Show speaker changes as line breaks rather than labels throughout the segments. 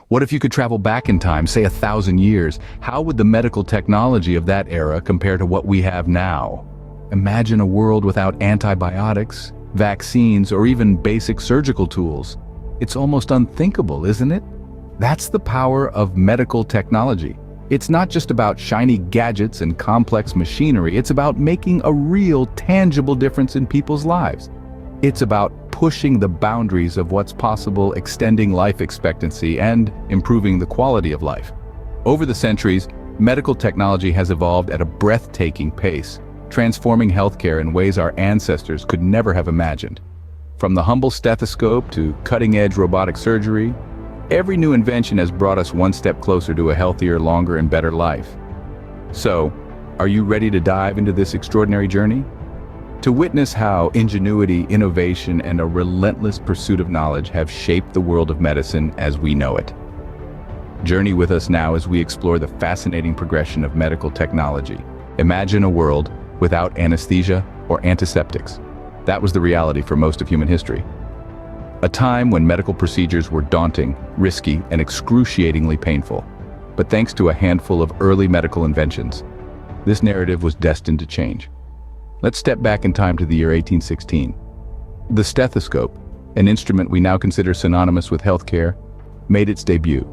What if you could travel back in time, say 1,000 years? How would the medical technology of that era compare to what we have now? Imagine a world without antibiotics, vaccines, or even basic surgical tools. It's almost unthinkable, isn't it? That's the power of medical technology. It's not just about shiny gadgets and complex machinery, it's about making a real, tangible difference in people's lives. It's about pushing the boundaries of what's possible, extending life expectancy, and improving the quality of life. Over the centuries, medical technology has evolved at a breathtaking pace, transforming healthcare in ways our ancestors could never have imagined. From the humble stethoscope to cutting-edge robotic surgery, every new invention has brought us one step closer to a healthier, longer, and better life. So, are you ready to dive into this extraordinary journey? To witness how ingenuity, innovation, and a relentless pursuit of knowledge have shaped the world of medicine as we know it. Journey with us now as we explore the fascinating progression of medical technology. Imagine a world without anesthesia or antiseptics. That was the reality for most of human history. A time when medical procedures were daunting, risky, and excruciatingly painful. But thanks to a handful of early medical inventions, this narrative was destined to change. Let's step back in time to the year 1816. The stethoscope, an instrument we now consider synonymous with healthcare, made its debut.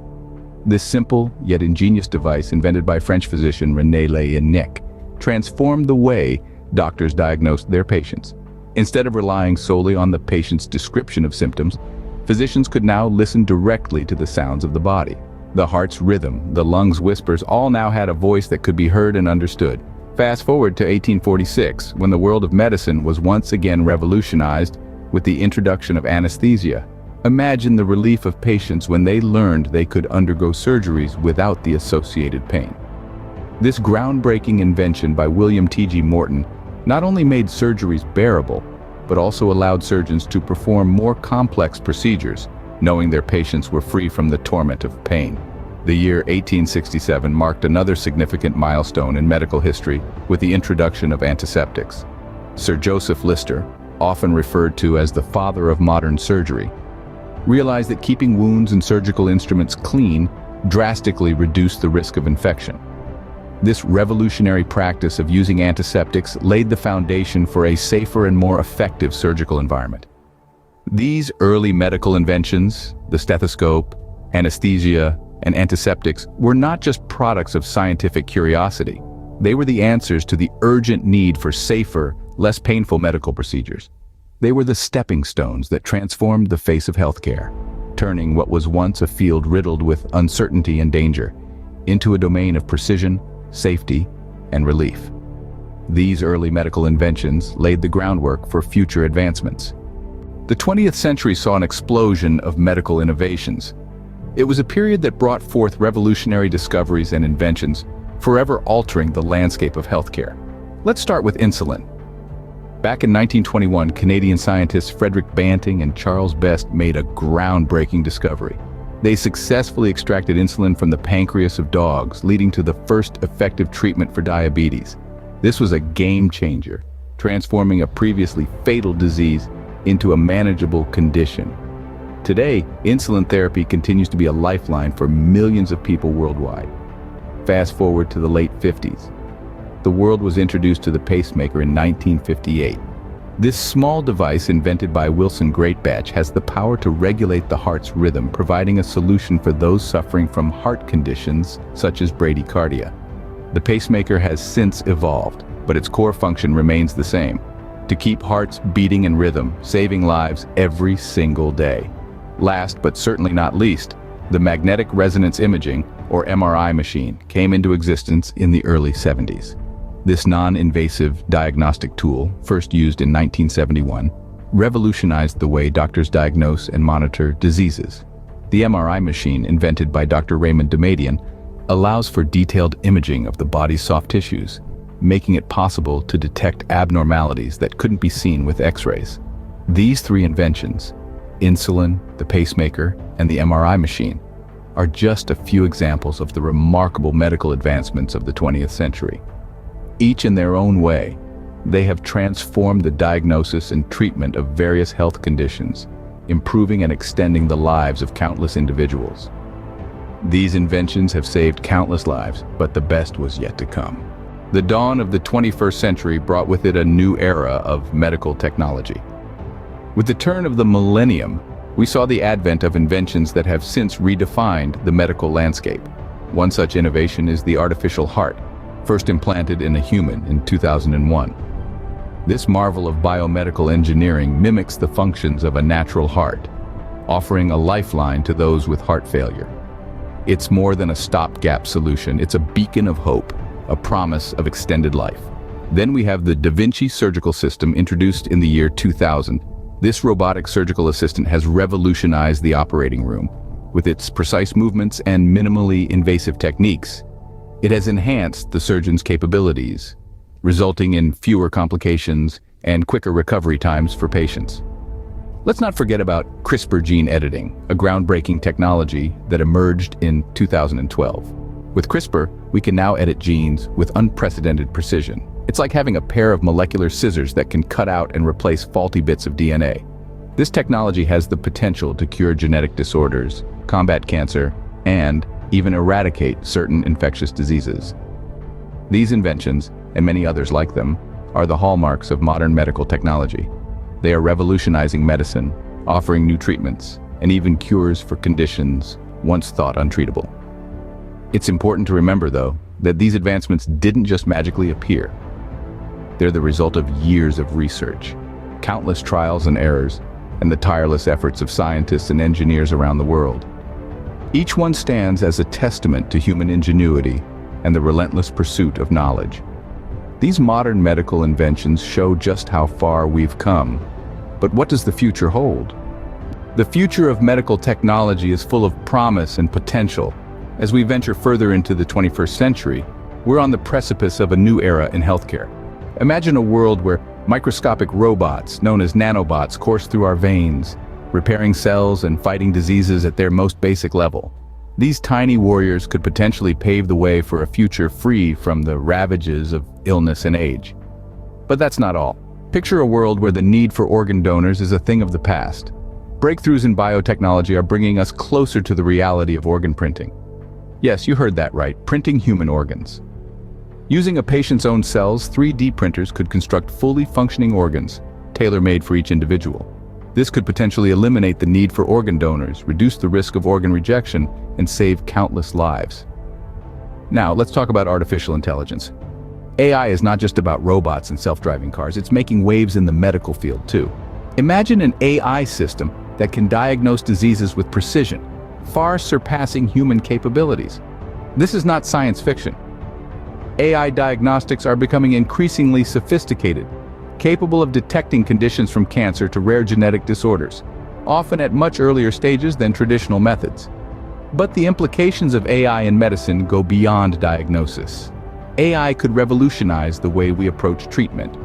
This simple yet ingenious device, invented by French physician René Laennec, transformed the way doctors diagnosed their patients. Instead of relying solely on the patient's description of symptoms, physicians could now listen directly to the sounds of the body. The heart's rhythm, the lungs' whispers, all now had a voice that could be heard and understood. Fast forward to 1846, when the world of medicine was once again revolutionized with the introduction of anesthesia. Imagine the relief of patients when they learned they could undergo surgeries without the associated pain. This groundbreaking invention by William T.G. Morton not only made surgeries bearable, but also allowed surgeons to perform more complex procedures, knowing their patients were free from the torment of pain. The year 1867 marked another significant milestone in medical history with the introduction of antiseptics. Sir Joseph Lister, often referred to as the father of modern surgery, realized that keeping wounds and surgical instruments clean drastically reduced the risk of infection. This revolutionary practice of using antiseptics laid the foundation for a safer and more effective surgical environment. These early medical inventions, the stethoscope, anesthesia, and antiseptics, were not just products of scientific curiosity. They were the answers to the urgent need for safer, less painful medical procedures. They were the stepping stones that transformed the face of healthcare, turning what was once a field riddled with uncertainty and danger into a domain of precision, safety, and relief. These early medical inventions laid the groundwork for future advancements. The 20th century saw an explosion of medical innovations. It was a period that brought forth revolutionary discoveries and inventions, forever altering the landscape of healthcare. Let's start with insulin. Back in 1921, Canadian scientists Frederick Banting and Charles Best made a groundbreaking discovery. They successfully extracted insulin from the pancreas of dogs, leading to the first effective treatment for diabetes. This was a game changer, transforming a previously fatal disease into a manageable condition. Today, insulin therapy continues to be a lifeline for millions of people worldwide. Fast forward to the late 50s. The world was introduced to the pacemaker in 1958. This small device, invented by Wilson Greatbatch, has the power to regulate the heart's rhythm, providing a solution for those suffering from heart conditions such as bradycardia. The pacemaker has since evolved, but its core function remains the same: to keep hearts beating in rhythm, saving lives every single day. Last but certainly not least, the magnetic resonance imaging, or MRI machine, came into existence in the early 70s. This non-invasive diagnostic tool, first used in 1971, revolutionized the way doctors diagnose and monitor diseases. The MRI machine, invented by Dr. Raymond Damadian, allows for detailed imaging of the body's soft tissues, making it possible to detect abnormalities that couldn't be seen with X-rays. These three inventions, insulin, the pacemaker, and the MRI machine, are just a few examples of the remarkable medical advancements of the 20th century. Each in their own way, they have transformed the diagnosis and treatment of various health conditions, improving and extending the lives of countless individuals. These inventions have saved countless lives, but the best was yet to come. The dawn of the 21st century brought with it a new era of medical technology. With the turn of the millennium, we saw the advent of inventions that have since redefined the medical landscape. One such innovation is the artificial heart, first implanted in a human in 2001. This marvel of biomedical engineering mimics the functions of a natural heart, offering a lifeline to those with heart failure. It's more than a stopgap solution, it's a beacon of hope, a promise of extended life. Then we have the Da Vinci surgical system introduced in the year 2000. This robotic surgical assistant has revolutionized the operating room. With its precise movements and minimally invasive techniques, it has enhanced the surgeon's capabilities, resulting in fewer complications and quicker recovery times for patients. Let's not forget about CRISPR gene editing, a groundbreaking technology that emerged in 2012. With CRISPR, we can now edit genes with unprecedented precision. It's like having a pair of molecular scissors that can cut out and replace faulty bits of DNA. This technology has the potential to cure genetic disorders, combat cancer, and even eradicate certain infectious diseases. These inventions, and many others like them, are the hallmarks of modern medical technology. They are revolutionizing medicine, offering new treatments, and even cures for conditions once thought untreatable. It's important to remember, though, that these advancements didn't just magically appear. They're the result of years of research, countless trials and errors, and the tireless efforts of scientists and engineers around the world. Each one stands as a testament to human ingenuity and the relentless pursuit of knowledge. These modern medical inventions show just how far we've come. But what does the future hold? The future of medical technology is full of promise and potential. As we venture further into the 21st century, we're on the precipice of a new era in healthcare. Imagine a world where microscopic robots, known as nanobots, course through our veins, repairing cells and fighting diseases at their most basic level. These tiny warriors could potentially pave the way for a future free from the ravages of illness and age. But that's not all. Picture a world where the need for organ donors is a thing of the past. Breakthroughs in biotechnology are bringing us closer to the reality of organ printing. Yes, you heard that right, printing human organs. Using a patient's own cells, 3D printers could construct fully functioning organs, tailor-made for each individual. This could potentially eliminate the need for organ donors, reduce the risk of organ rejection, and save countless lives. Now, let's talk about artificial intelligence. AI is not just about robots and self-driving cars, it's making waves in the medical field too. Imagine an AI system that can diagnose diseases with precision, far surpassing human capabilities. This is not science fiction. AI diagnostics are becoming increasingly sophisticated, capable of detecting conditions from cancer to rare genetic disorders, often at much earlier stages than traditional methods. But the implications of AI in medicine go beyond diagnosis. AI could revolutionize the way we approach treatment,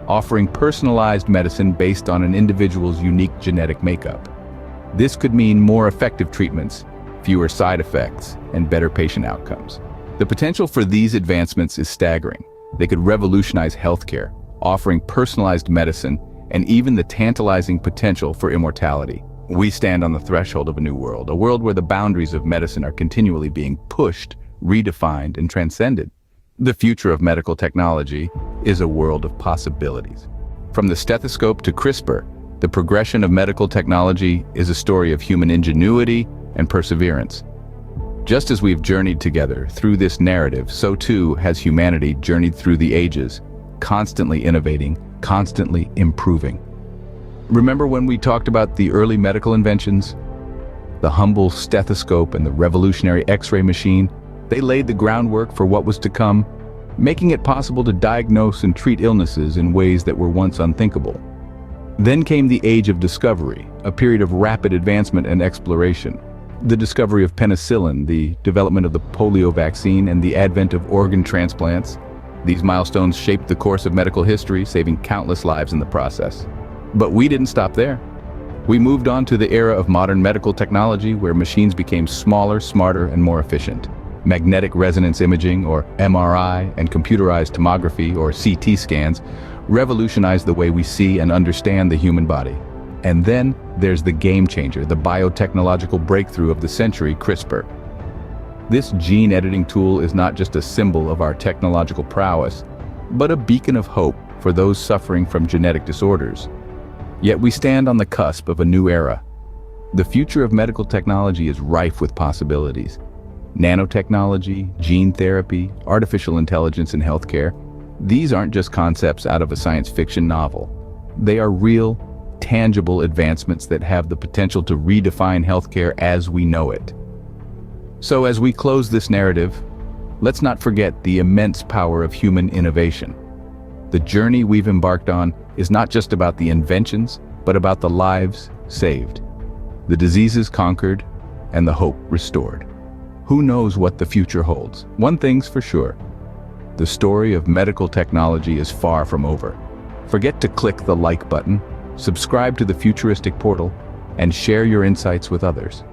offering personalized medicine based on an individual's unique genetic makeup. This could mean more effective treatments, fewer side effects, and better patient outcomes. The potential for these advancements is staggering. They could revolutionize healthcare, offering personalized medicine and even the tantalizing potential for immortality. We stand on the threshold of a new world, a world where the boundaries of medicine are continually being pushed, redefined, and transcended. The future of medical technology is a world of possibilities. From the stethoscope to CRISPR, the progression of medical technology is a story of human ingenuity and perseverance. Just as we've journeyed together through this narrative, so too has humanity journeyed through the ages, constantly innovating, constantly improving. Remember when we talked about the early medical inventions? The humble stethoscope and the revolutionary X-ray machine, they laid the groundwork for what was to come, making it possible to diagnose and treat illnesses in ways that were once unthinkable. Then came the age of discovery, a period of rapid advancement and exploration. The discovery of penicillin, the development of the polio vaccine, and the advent of organ transplants. These milestones shaped the course of medical history, saving countless lives in the process. But we didn't stop there. We moved on to the era of modern medical technology, where machines became smaller, smarter, and more efficient. Magnetic resonance imaging, or MRI, and computerized tomography, or CT scans, revolutionized the way we see and understand the human body. And then there's the game changer, the biotechnological breakthrough of the century, CRISPR. This gene editing tool is not just a symbol of our technological prowess, but a beacon of hope for those suffering from genetic disorders. Yet we stand on the cusp of a new era. The future of medical technology is rife with possibilities. Nanotechnology, gene therapy, artificial intelligence in healthcare, these aren't just concepts out of a science fiction novel. They are real, tangible advancements that have the potential to redefine healthcare as we know it. So as we close this narrative, let's not forget the immense power of human innovation. The journey we've embarked on is not just about the inventions, but about the lives saved, the diseases conquered, and the hope restored. Who knows what the future holds? One thing's for sure. The story of medical technology is far from over. Forget to click the like button, subscribe to the Futuristic Portal, and share your insights with others.